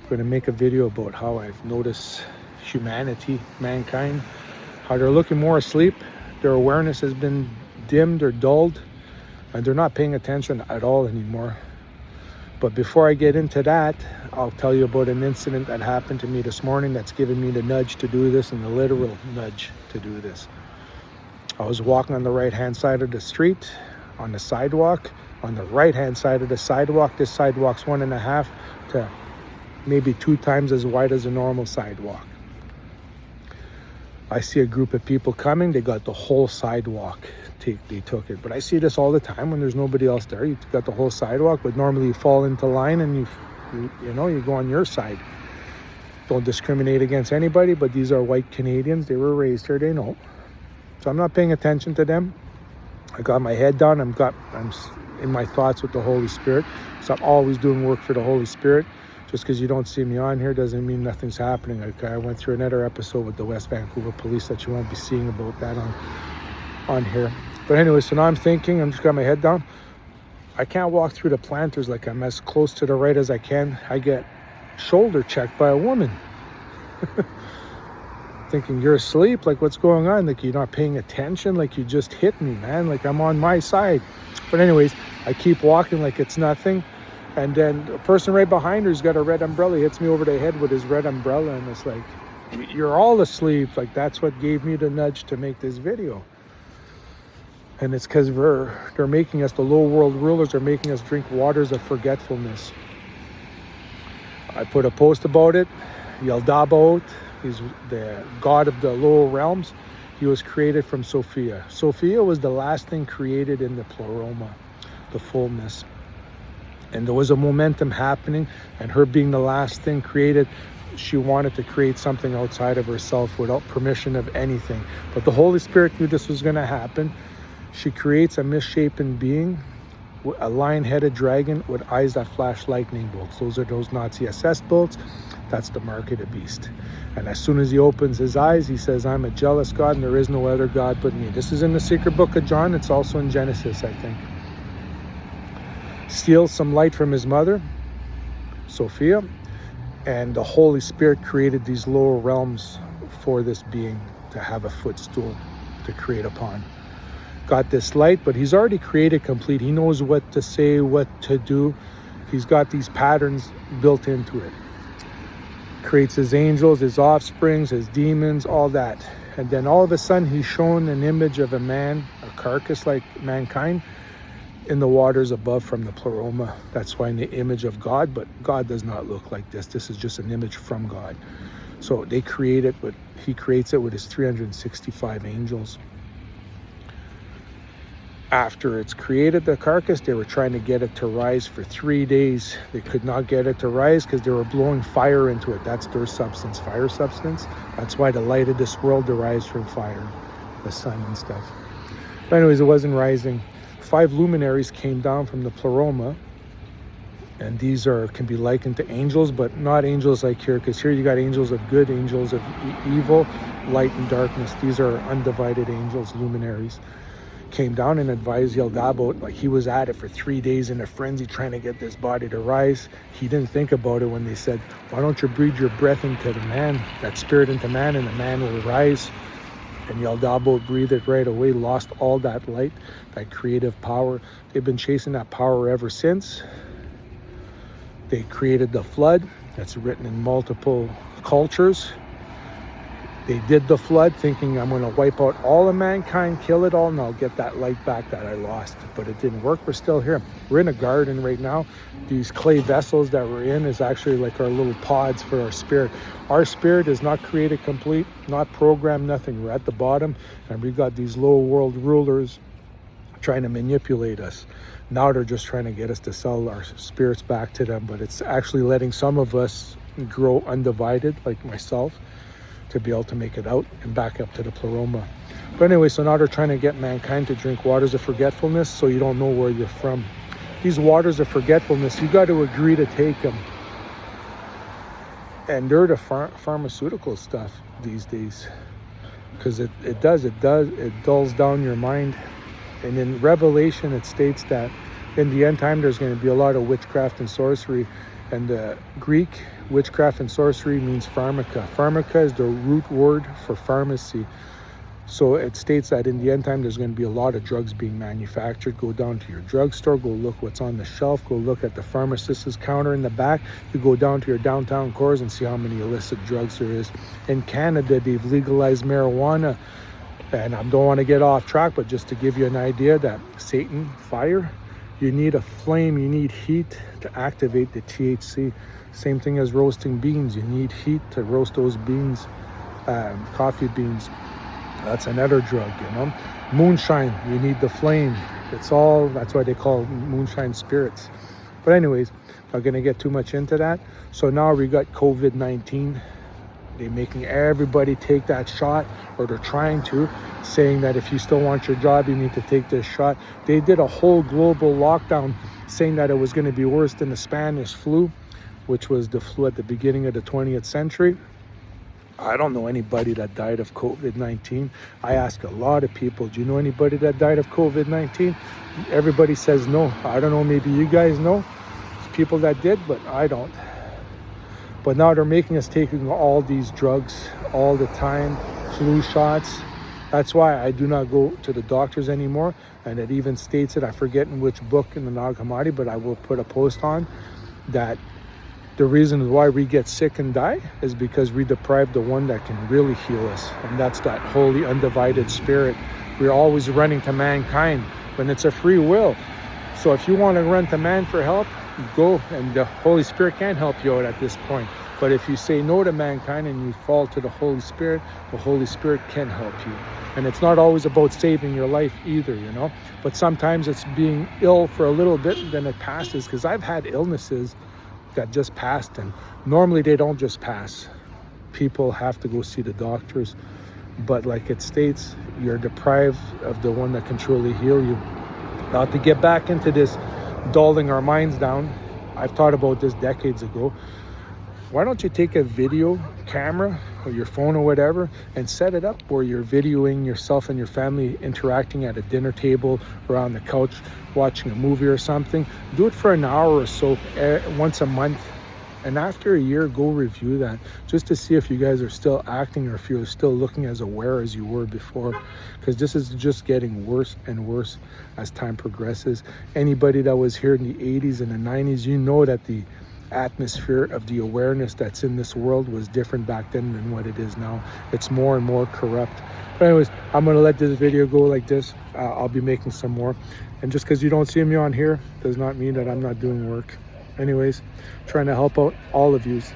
going to make a video about how I've noticed mankind, how they're looking more asleep. Their awareness has been dimmed or dulled, and they're not paying attention at all anymore. But before I get into that, I'll tell you about an incident that happened to me this morning that's given me the nudge to do this, and the literal nudge to do this. I was walking on the right-hand side of the street, on the sidewalk. On the right-hand side of the sidewalk, this sidewalk's 1.5 to maybe 2 times as wide as a normal sidewalk. I see a group of people coming. They got the whole sidewalk. They took it. But I see this all the time when there's nobody else there. You got the whole sidewalk, but normally you fall into line and you go on your side. Don't discriminate against anybody, but these are white Canadians. They were raised here. They know. So I'm not paying attention to them. I got my head down. I'm in my thoughts with the Holy Spirit. So I'm always doing work for the Holy Spirit. Just because you don't see me on here doesn't mean nothing's happening. I went through another episode with the West Vancouver Police that you won't be seeing about that on here. But anyway, so now I'm thinking, I'm just got my head down. I can't walk through the planters. Like, I'm as close to the right as I can. I get shoulder checked by a woman. Thinking, you're asleep? Like, what's going on? Like, you're not paying attention? Like, you just hit me, man. Like, I'm on my side. But anyways, I keep walking like it's nothing. And then a person right behind her's got a red umbrella. He hits me over the head with his red umbrella. And it's like, you're all asleep. Like, that's what gave me the nudge to make this video. And it's because they're making us, the low world rulers are making us drink waters of forgetfulness. I put a post about it. Yaldabaoth, he's the god of the lower realms. He was created from Sophia. Sophia was the last thing created in the pleroma, the fullness. And there was a momentum happening, and her being the last thing created, she wanted to create something outside of herself without permission of anything. But the Holy Spirit knew this was going to happen. She creates a misshapen being, a lion-headed dragon with eyes that flash lightning bolts. Those are those Nazi SS bolts. That's the mark of the beast. And as soon as he opens his eyes, he says, I'm a jealous God and there is no other God but me. This is in the secret book of John. It's also in Genesis, I think. Steals some light from his mother, Sophia, and the Holy Spirit created these lower realms for this being to have a footstool to create upon. Got this light, but he's already created complete. He knows what to say, what to do. He's got these patterns built into it. Creates his angels, his offsprings, his demons, all that. And then all of a sudden he's shown an image of a man, a carcass like mankind, in the waters above from the pleroma. That's why in the image of God, but God does not look like this. This is just an image from God. So they create it, but he creates it with his 365 angels. After it's created, the carcass, they were trying to get it to rise for 3 days. They could not get it to rise because they were blowing fire into it. That's their substance, fire substance. That's why the light of this world derives from fire, the sun and stuff. But anyways, it wasn't rising. 5 luminaries came down from the pleroma, and these can be likened to angels, but not angels like here, because here you got angels of good, angels of evil, light and darkness. These are undivided angels, luminaries. Came down and advised Yaldabaoth, like he was at it for 3 days in a frenzy trying to get this body to rise. He didn't think about it when they said, why don't you breathe your breath into the man, that spirit into man, and the man will rise. And Yaldabaoth breathed it right away, lost all that light, that creative power. They've been chasing that power ever since. They created the flood. That's written in multiple cultures. They did the flood thinking, I'm going to wipe out all of mankind, kill it all, and I'll get that light back that I lost. But it didn't work. We're still here. We're in a garden right now. These clay vessels that we're in is actually like our little pods for our spirit. Our spirit is not created complete, not programmed, nothing. We're at the bottom, and we got these low world rulers trying to manipulate us. Now they're just trying to get us to sell our spirits back to them, but it's actually letting some of us grow undivided, like myself, to be able to make it out and back up to the pleroma. But anyway, so now they're trying to get mankind to drink waters of forgetfulness so you don't know where you're from. These waters of forgetfulness, you got to agree to take them. And they're the pharmaceutical stuff these days, because it dulls down your mind. And in Revelation, it states that in the end time, there's going to be a lot of witchcraft and sorcery, And the Greek witchcraft and sorcery means pharmaca. Pharmaca is the root word for pharmacy. So it states that in the end time, there's going to be a lot of drugs being manufactured. Go down to your drugstore, go look what's on the shelf, go look at the pharmacist's counter in the back. You go down to your downtown cores and see how many illicit drugs there is. In Canada, they've legalized marijuana. And I don't want to get off track, but just to give you an idea that Satan, fire, you need a flame, you need heat to activate the THC. Same thing as roasting beans. You need heat to roast those beans, coffee beans. That's another drug, you know. Moonshine, you need the flame. It's all, that's why they call moonshine spirits. But anyways, not going to get too much into that. So now we got COVID-19. They're making everybody take that shot, or they're trying to, saying that if you still want your job, you need to take this shot. They did a whole global lockdown saying that it was going to be worse than the Spanish flu, which was the flu at the beginning of the 20th century. I don't know anybody that died of COVID-19. I ask a lot of people, do you know anybody that died of COVID-19? Everybody says no. I don't know, maybe you guys know. It's people that did, but I don't. But now they're making us taking all these drugs all the time, flu shots. That's why I do not go to the doctors anymore. And it even states it, I forget in which book in the Nag Hammadi, but I will put a post on that the reason why we get sick and die is because we deprive the one that can really heal us. And that's that holy, undivided spirit. We're always running to mankind when it's a free will. So if you want to run to man for help, go, and the Holy Spirit can help you out at this point. But if you say no to mankind and you fall to the Holy Spirit can help you. And it's not always about saving your life either, you know. But sometimes it's being ill for a little bit and then it passes. Because I've had illnesses that just passed, and normally they don't just pass. People have to go see the doctors. But like it states, you're deprived of the one that can truly heal you. Now, to get back into this dulling our minds down, I've thought about this decades ago. Why don't you take a video camera or your phone or whatever and set it up where you're videoing yourself and your family interacting at a dinner table or on the couch watching a movie or something. Do it for an hour or so once a month. And after a year, go review that just to see if you guys are still acting or if you're still looking as aware as you were before. Because this is just getting worse and worse as time progresses. Anybody that was here in the 80s and the 90s, you know that the atmosphere of the awareness that's in this world was different back then than what it is now. It's more and more corrupt. But anyways, I'm going to let this video go like this. I'll be making some more. And just because you don't see me on here does not mean that I'm not doing work. Anyways, trying to help out all of yous.